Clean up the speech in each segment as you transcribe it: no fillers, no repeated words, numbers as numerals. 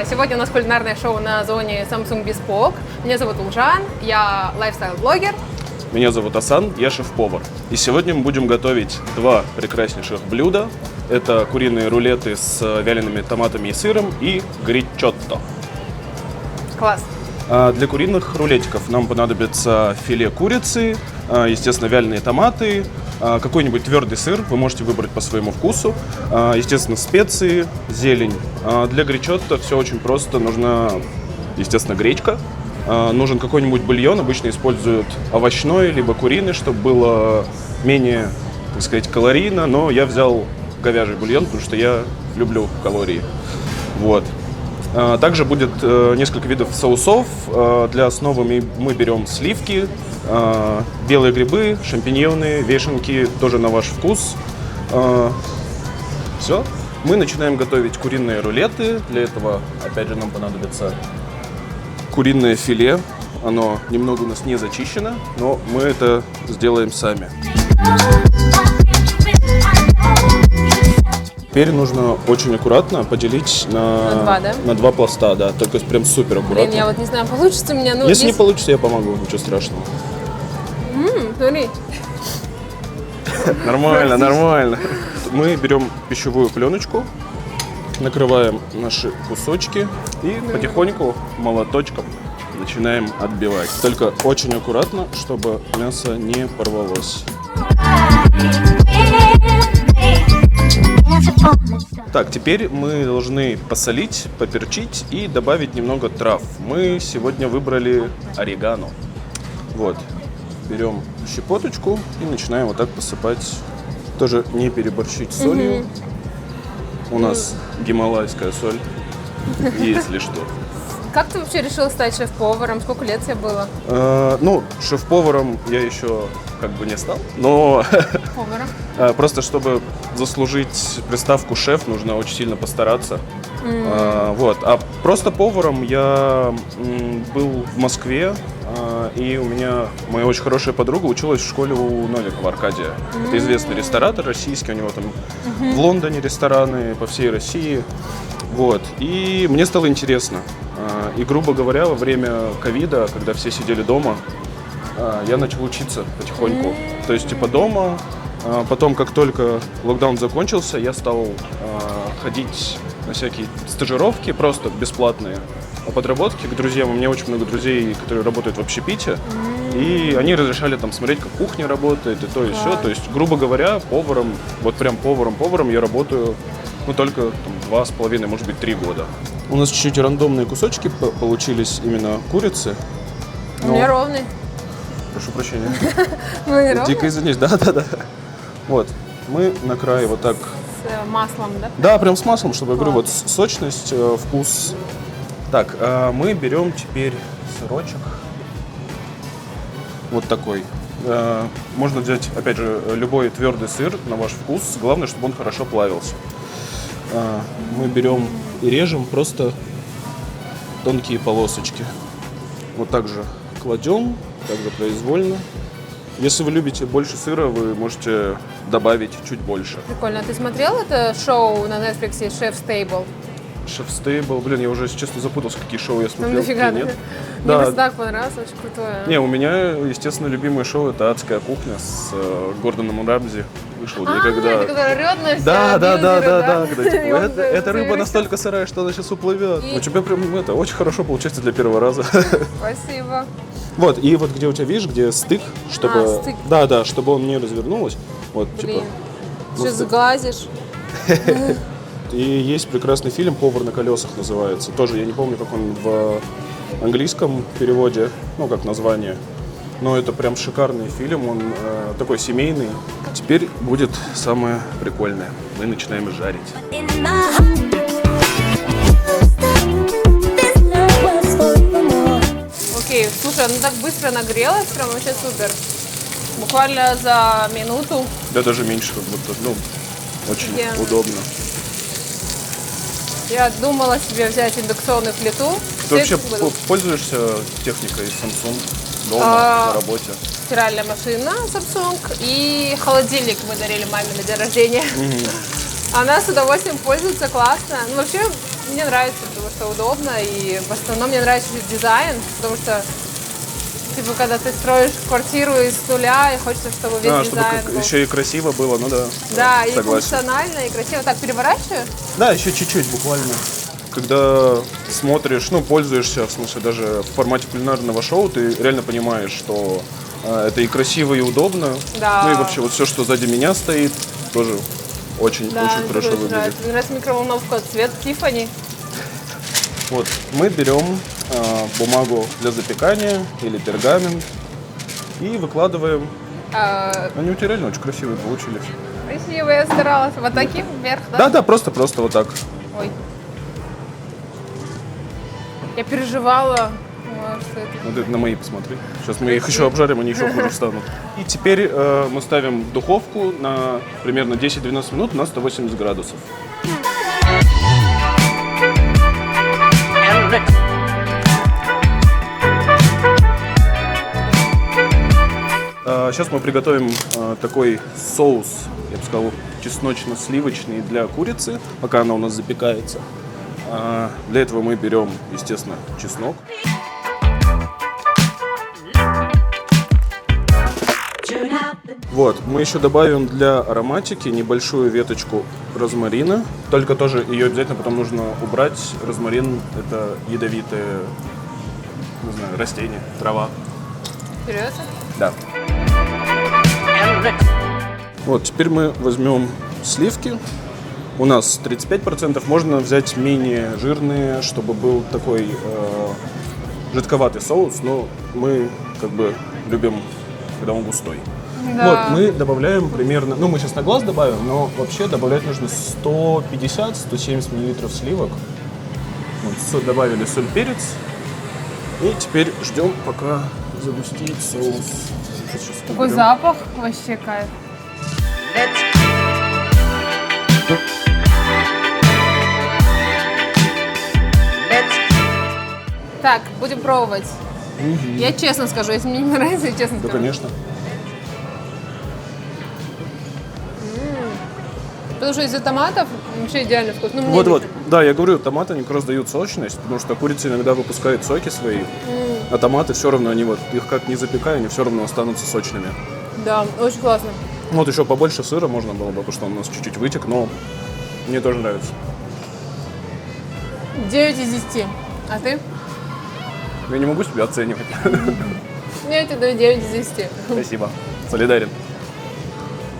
Сегодня у нас кулинарное шоу на зоне Samsung Bespoke. Меня зовут Улжан, я лайфстайл-блогер. Меня зовут Асан, я шеф-повар. И сегодня мы будем готовить два прекраснейших блюда. Это куриные рулеты с вялеными томатами и сыром и гричотто. Класс. Для куриных рулетиков нам понадобится филе курицы, естественно, вяленые томаты, какой-нибудь твердый сыр, вы можете выбрать по своему вкусу, естественно, специи, зелень. Для гричотто все очень просто, нужна, естественно, гречка, нужен какой-нибудь бульон, обычно используют овощной, либо куриный, чтобы было менее, так сказать, калорийно, но я взял говяжий бульон, потому что я люблю калории. Вот. Также будет несколько видов соусов. Для основы мы берем сливки, белые грибы, шампиньоны, вешенки, тоже на ваш вкус. Все. Мы начинаем готовить куриные рулеты. Для этого, опять же, нам понадобится куриное филе. Оно немного у нас не зачищено, но мы это сделаем сами. Теперь нужно очень аккуратно поделить на два пласта, да, только прям супер аккуратно. Блин, я вот не знаю, получится у меня. Ну, Если не получится, я помогу, ничего страшного. Смотри. Нормально, нормально. Мы берем пищевую пленочку, накрываем наши кусочки и потихоньку молоточком начинаем отбивать. Только очень аккуратно, чтобы мясо не порвалось. Так, теперь мы должны посолить, поперчить и добавить немного трав. Мы сегодня выбрали орегано. Вот. Берем щепоточку и начинаем вот так посыпать. Тоже не переборщить с солью. У нас гималайская соль, если что. Как ты вообще решил стать шеф-поваром? Сколько лет тебе было? Ну, шеф-поваром я еще как бы не стал, но просто чтобы заслужить приставку шеф, нужно очень сильно постараться. Вот. А просто поваром я был в Москве, и у меня моя очень хорошая подруга училась в школе у Новикова Аркадия. Это известный ресторатор российский, у него там в Лондоне рестораны по всей России. Вот. И мне стало интересно. И, грубо говоря, во время ковида, когда все сидели дома, я начал учиться потихоньку. То есть, типа, дома. Потом, как только локдаун закончился, я стал ходить на всякие стажировки, просто бесплатные подработки к друзьям. У меня очень много друзей, которые работают в общепите. И они разрешали там смотреть, как кухня работает, и то, и все. То есть, грубо говоря, поваром, вот прям поваром я работаю, ну, только там, 2,5, может быть, 3 года. У нас чуть-чуть рандомные кусочки получились именно курицы. У меня ровный. Прошу прощения. Ну, не ровный? Дико извиняюсь, да. Вот, мы на крае вот так. С маслом, да? Да, прям с маслом, чтобы, я говорю, вот сочность, вкус. Так, мы берем теперь сырочек. Вот такой. Можно взять, опять же, любой твердый сыр на ваш вкус. Главное, чтобы он хорошо плавился. Мы берем и режем просто тонкие полосочки. Вот так же кладем, также произвольно. Если вы любите больше сыра, вы можете добавить чуть больше. Прикольно. Ты смотрел это шоу на Netflix Chef's Table? Chef's Table, блин, я уже, если честно, запутался, какие шоу я смотрел, нафига? нет. Мне просто так понравилось, очень крутое. Не, у меня, естественно, любимое шоу — это «Адская кухня» с Гордоном Рамзи. Вышел никогда. Это который орёт на все, Да. Когда, типа, эта рыба настолько сырая, что она сейчас уплывет. У тебя прям это очень хорошо получается для первого раза. Спасибо. Вот, и вот где у тебя, видишь, где стык, чтобы... стык. Да, чтобы он не развернулось. Вот, Блин, типа... что сглазишь? И есть прекрасный фильм «Повар на колесах» называется. Тоже я не помню, как он в английском переводе, ну, как название. Но это прям шикарный фильм, он такой семейный. Теперь будет самое прикольное. Мы начинаем жарить. Окей, слушай, ну так быстро нагрелось, прям вообще супер. Буквально за минуту. Да, даже меньше, как будто, ну, очень удобно. Я думала себе взять индукционную плиту. Ты вообще пользуешься техникой Samsung дома, на работе? Стиральная машина Samsung и холодильник мы дарили маме на день рождения. Она с удовольствием пользуется, классно. Ну, вообще, Мне нравится, потому что удобно, и в основном мне нравится дизайн, потому что, типа, когда ты строишь квартиру из нуля, и хочется, чтобы весь дизайн чтобы был. еще и красиво было, ну да. Да, и согласен. функционально, и красиво. Так, переворачиваю? Да, еще чуть-чуть буквально. Когда смотришь, ну, пользуешься, в смысле, даже в формате кулинарного шоу, ты реально понимаешь, что это и красиво, и удобно. Да. Ну и вообще вот все, что сзади меня стоит, тоже очень хорошо выглядит. Нравится. Мне нравится микроволновка цвет Тиффани. Вот, мы берем бумагу для запекания или пергамент и выкладываем. Они у тебя реально очень красивые получились. Красиво, я старалась. Вот таким вверх, да? Да, просто вот так. Ой. Я переживала. Что это? Вот это на мои посмотри. Сейчас мы их еще обжарим, они еще хуже встанут. И теперь мы ставим в духовку на примерно 10-12 минут на 180 градусов. Сейчас мы приготовим такой соус, я бы сказал, чесночно-сливочный для курицы, пока она у нас запекается. Для этого мы берем, естественно, чеснок. Вот, мы еще добавим для ароматики небольшую веточку розмарина. Только тоже ее обязательно потом нужно убрать. Розмарин – это ядовитое, не знаю, растение, трава. Серьезно? Да. Вот, теперь мы возьмем сливки. У нас 35%, можно взять менее жирные, чтобы был такой жидковатый соус, но мы как бы любим, когда он густой. Да. Вот, мы добавляем примерно, ну мы сейчас на глаз добавим, но вообще добавлять нужно 150-170 мл сливок. Вот, добавили соль, перец. И теперь ждем, пока загустеет соус. Такой запах, вообще кайф. Так, будем пробовать. Я честно скажу, если мне не нравится, я честно Да, скажу. конечно. Потому что из-за томатов вообще идеально вкус. Ну, мне Вот-вот, лично. да, я говорю, томаты, они как раз дают сочность, потому что курица иногда выпускает соки свои, а томаты все равно, они вот, их как не запекай, они все равно останутся сочными. Да, очень классно. Вот еще побольше сыра можно было бы, потому что он у нас чуть-чуть вытек, но мне тоже нравится. 9 из 10. А ты? Я не могу себя оценивать. Я тебе даю 9 из 10. Спасибо, солидарен.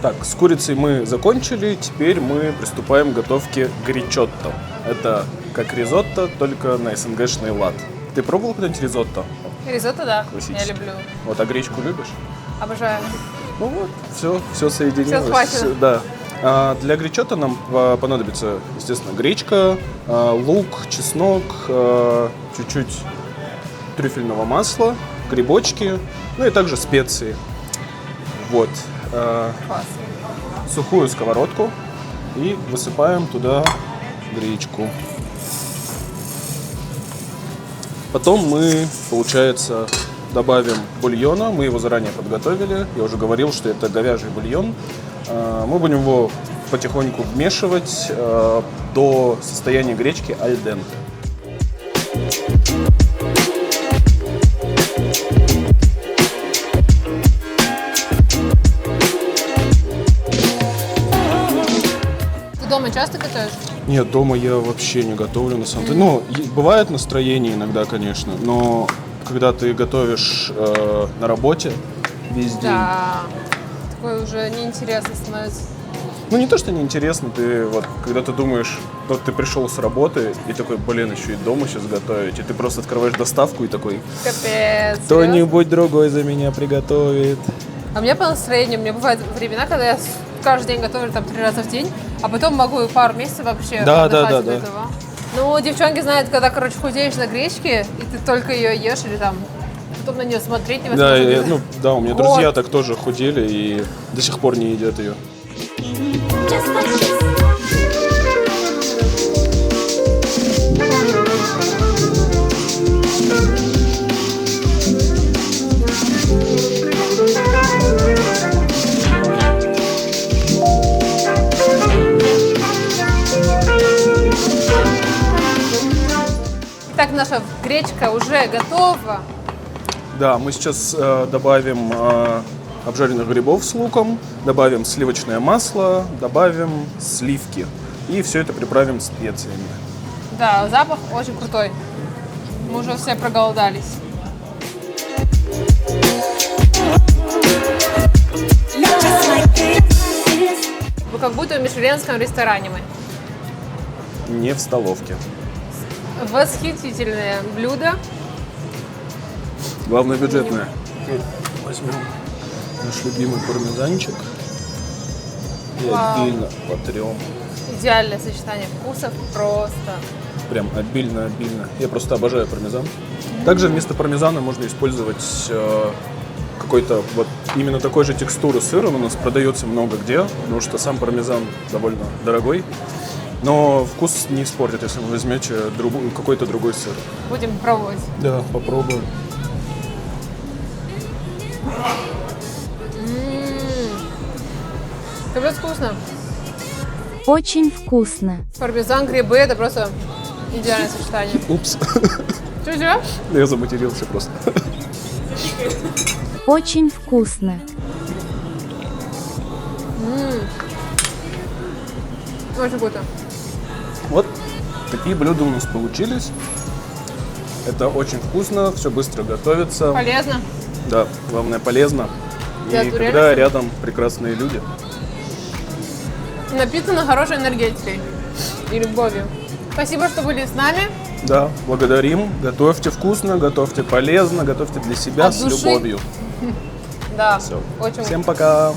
Так, с курицей мы закончили, теперь мы приступаем к готовке гричотто. Это как ризотто, только на СНГшный лад. Ты пробовал когда-нибудь ризотто? Ризотто, да, я Классический. люблю. Вот, а гречку любишь? Обожаю. Ну вот, все соединилось. Всё схвачено. Да. Для гричотто нам понадобится, естественно, гречка, лук, чеснок, чуть-чуть трюфельного масла, грибочки, ну и также специи. Вот. Класс. Сухую сковородку и высыпаем туда гречку. Потом мы, получается, добавим бульона. Мы его заранее подготовили. Я уже говорил, что это говяжий бульон. Мы будем его потихоньку вмешивать до состояния гречки аль денте. Ты дома часто готовишь? Нет, дома я вообще не готовлю, на самом деле. Ну, бывает настроение иногда, конечно, но когда ты готовишь на работе весь день, Да. Такое уже неинтересно становится. ну не то, что неинтересно, ты вот, когда ты думаешь, вот ты пришел с работы и такой, блин, еще и дома сейчас готовить, и ты просто открываешь доставку и такой, Капец. серьезно? кто-нибудь другой за меня приготовит. А у меня по настроению, у меня бывают времена, когда я каждый день готовлю там 3 раза в день, а потом могу и пару месяцев вообще Да, отдыхать да, от да. этого. Ну, девчонки знают, когда, короче, худеешь на гречке, и ты только ее ешь или там потом на нее смотреть Да, невозможно. да, у меня Вот. друзья так тоже худели и до сих пор не едят ее. наша гречка уже готова. Да, мы сейчас добавим обжаренных грибов с луком, добавим сливочное масло, добавим сливки. И все это приправим специями. Да, запах очень крутой. Мы уже все проголодались. Вы как будто в мишленском ресторане мы. Не в столовке. Восхитительное блюдо. Главное бюджетное. Возьмем наш любимый пармезанчик и обильно потрем. Идеальное сочетание вкусов просто. Прям обильно-обильно. Я просто обожаю пармезан. Также вместо пармезана можно использовать какой-то вот именно такой же текстуры сыр. Он у нас продается много где, потому что сам пармезан довольно дорогой. Но вкус не испортит, если вы возьмете какой-то другой сыр. Будем пробовать. Да, попробуем. Капец вкусно. Очень вкусно. Пармезан, грибы — это просто идеальное сочетание. Упс. Чё? Я заматерился просто. Очень вкусно. Очень круто. Вот такие блюда у нас получились. Это очень вкусно, все быстро готовится. Полезно. Да, главное полезно. Для И турецких. когда рядом прекрасные люди. Напитано хорошей энергетикой и любовью. Спасибо, что были с нами. Да, благодарим. Готовьте вкусно, готовьте полезно, готовьте для себя От с души. любовью. Да, Все. очень Всем пока.